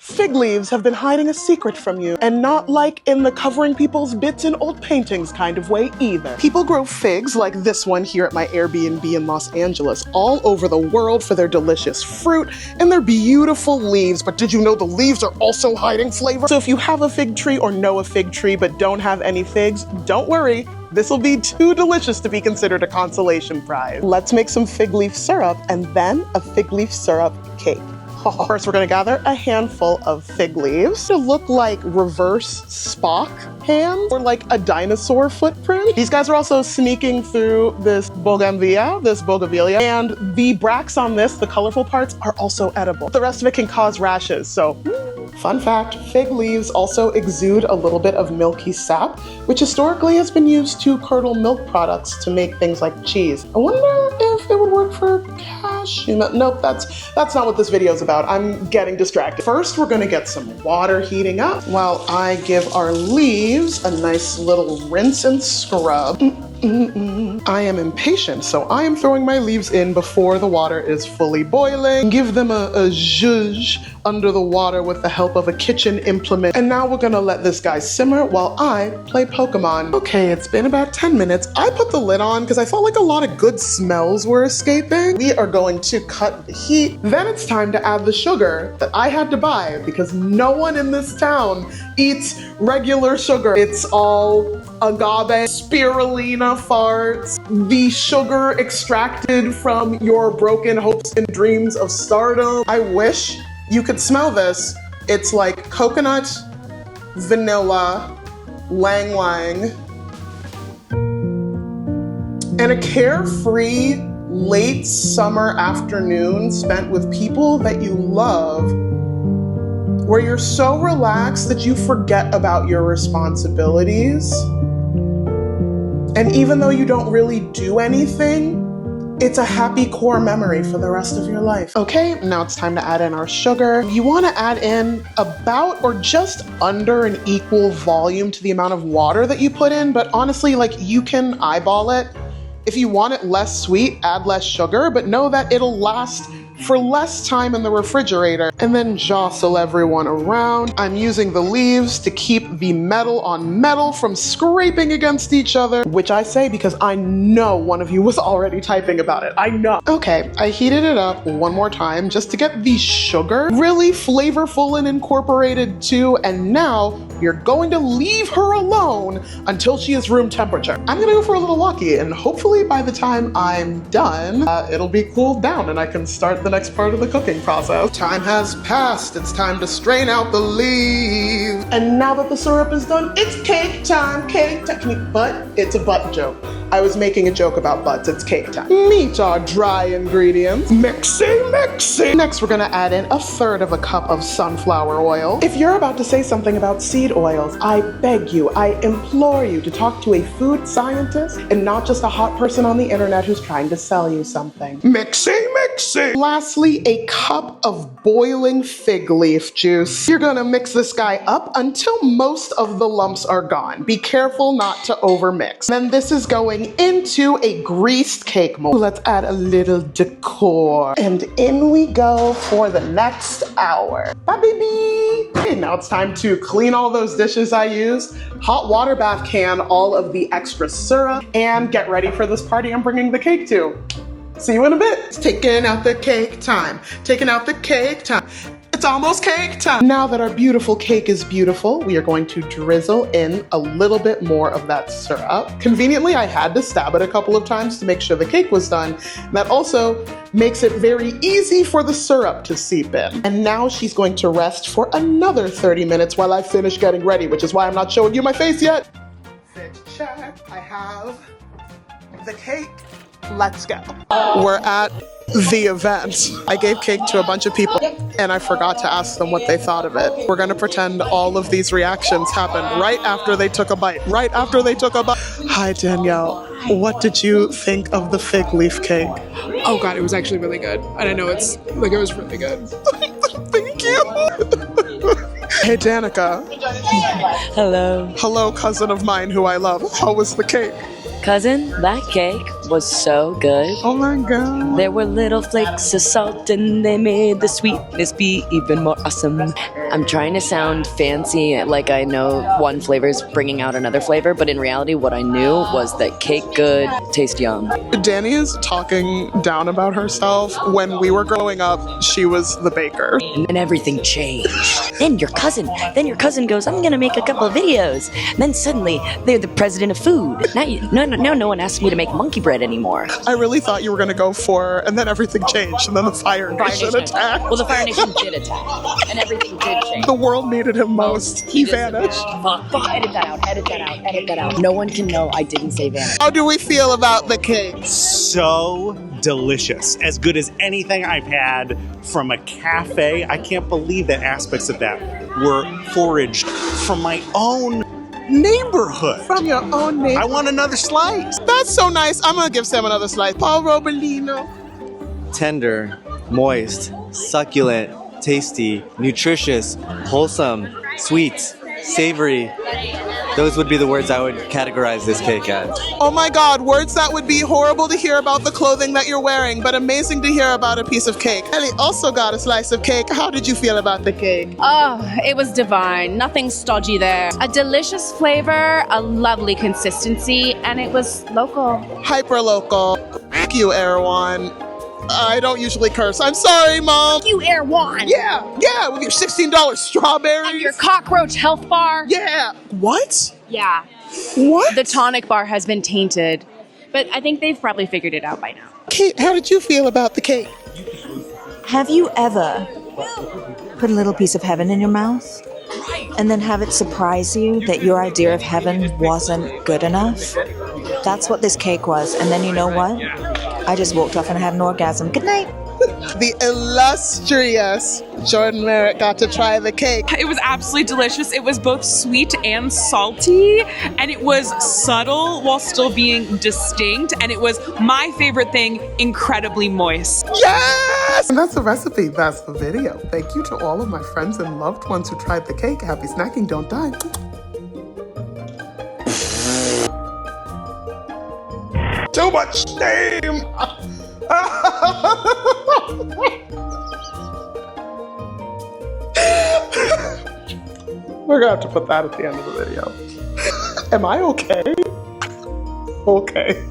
Fig leaves have been hiding a secret from you, and not like in the covering people's bits in old paintings kind of way either. People grow figs like this one here at my Airbnb in Los Angeles all over the world for their delicious fruit and their beautiful leaves, but did you know the leaves are also hiding flavor? So if you have a fig tree or know a fig tree but don't have any figs, don't worry. This will be too delicious to be considered a consolation prize. Let's make some fig leaf syrup and then a fig leaf syrup cake. First, we're gonna gather a handful of fig leaves to look like reverse Spock hands or like a dinosaur footprint. These guys are also sneaking through this bougainvillea, and the bracts on this, the colorful parts, are also edible. The rest of it can cause rashes, so fun fact, fig leaves also exude a little bit of milky sap, which historically has been used to curdle milk products to make things like cheese. I wonder if it would work for cashew nut. Nope, that's not what this video is about. I'm getting distracted. First, we're gonna get some water heating up while I give our leaves a nice little rinse and scrub. I am impatient, so I am throwing my leaves in before the water is fully boiling. Give them a zhuzh under the water with the help of a kitchen implement. And now we're gonna let this guy simmer while I play Pokemon. Okay, it's been about 10 minutes. I put the lid on because I felt like a lot of good smells were escaping. We are going to cut the heat. Then it's time to add the sugar that I had to buy because no one in this town eats regular sugar. It's all agave, spirulina farts, the sugar extracted from your broken hopes and dreams of stardom. I wish you could smell this. It's like coconut, vanilla, lang lang, and a carefree late summer afternoon spent with people that you love, where you're so relaxed that you forget about your responsibilities. And even though you don't really do anything, it's a happy core memory for the rest of your life. Okay, now it's time to add in our sugar. You want to add in about or just under an equal volume to the amount of water that you put in, but honestly, like, you can eyeball it. If you want it less sweet, add less sugar, but know that it'll last for less time in the refrigerator. And then jostle everyone around. I'm using the leaves to keep the metal on metal from scraping against each other, which I say because I know one of you was already typing about it. I know. Okay, I heated it up one more time just to get the sugar really flavorful and incorporated too, and now you're going to leave her alone until she is room temperature. I'm gonna go for a little walkie, and hopefully by the time I'm done, it'll be cooled down and I can start the next part of the cooking process. Time has passed. It's time to strain out the leaves. And now that the syrup is done, it's cake time, cake time. But it's a butt joke. I was making a joke about butts. It's cake time. Meet our dry ingredients. Mixing. Next, we're gonna add in a third of a cup of sunflower oil. If you're about to say something about seed oils, I beg you, I implore you to talk to a food scientist and not just a hot person on the internet who's trying to sell you something. Mixing. Lastly, a cup of boiling fig leaf juice. You're gonna mix this guy up until most of the lumps are gone. Be careful not to overmix. Then this is going into a greased cake mold. Let's add a little decor. And in we go for the next hour. Bye, baby. Okay, now it's time to clean all those dishes I used, hot water bath can all of the extra syrup, and get ready for this party I'm bringing the cake to. See you in a bit. It's taking out the cake time. Taking out the cake time. It's almost cake time. Now that our beautiful cake is beautiful, we are going to drizzle in a little bit more of that syrup. Conveniently, I had to stab it a couple of times to make sure the cake was done. That also makes it very easy for the syrup to seep in. And now she's going to rest for another 30 minutes while I finish getting ready, which is why I'm not showing you my face yet. Fit check. I have the cake. Let's go. We're at the event. I gave cake to a bunch of people and I forgot to ask them what they thought of it. We're gonna pretend all of these reactions happened right after they took a bite. Hi Danielle, what did you think of the fig leaf cake? Oh God, it was actually really good. And I know it was really good. Thank you. Hey Danica. Hello. Hello, cousin of mine who I love. How was the cake? Cousin, that cake was so good. Oh my God. There were little flakes of salt and they made the sweetness be even more awesome. I'm trying to sound fancy, like I know one flavor's bringing out another flavor, but in reality what I knew was that cake good, taste yum. Danny is talking down about herself. When we were growing up, she was the baker. And everything changed. Then your cousin goes, I'm gonna make a couple of videos. And then suddenly, they're the president of food. Now no one asks me to make monkey bread anymore. I really thought you were going to go for, and then everything changed, and then the Fire Nation attacked. Well, the Fire Nation did attack, and everything did change. The world needed him most. He vanished. Fuck. Edit that out. No one can know I didn't say vanish. How do we feel about the cake? So delicious. As good as anything I've had from a cafe. I can't believe that aspects of that were foraged from my own neighborhood. From your own neighborhood. I want another slice. That's so nice. I'm gonna give Sam another slice. Paul Robolino. Tender, moist, succulent, tasty, nutritious, wholesome, sweet, savory. Those would be the words I would categorize this cake as. Oh my God, words that would be horrible to hear about the clothing that you're wearing, but amazing to hear about a piece of cake. Ellie also got a slice of cake. How did you feel about the cake? Oh, it was divine. Nothing stodgy there. A delicious flavor, a lovely consistency, and it was local. Hyper local. Thank you, Erwan. I don't usually curse. I'm sorry, Mom. You Erwan. Yeah, with your $16 strawberries. And your cockroach health bar. Yeah. What? Yeah. What? The tonic bar has been tainted, but I think they've probably figured it out by now. Kate, how did you feel about the cake? Have you ever put a little piece of heaven in your mouth and then have it surprise you that your idea of heaven wasn't good enough? That's what this cake was. And then you know what? I just walked off and had an orgasm. Good night. The illustrious Jordan Merritt got to try the cake. It was absolutely delicious. It was both sweet and salty, and it was subtle while still being distinct, and it was my favorite thing, incredibly moist. Yes! And that's the recipe. That's the video. Thank you to all of my friends and loved ones who tried the cake. Happy snacking. Don't die. Too much shame! We're gonna have to put that at the end of the video. Am I okay? Okay.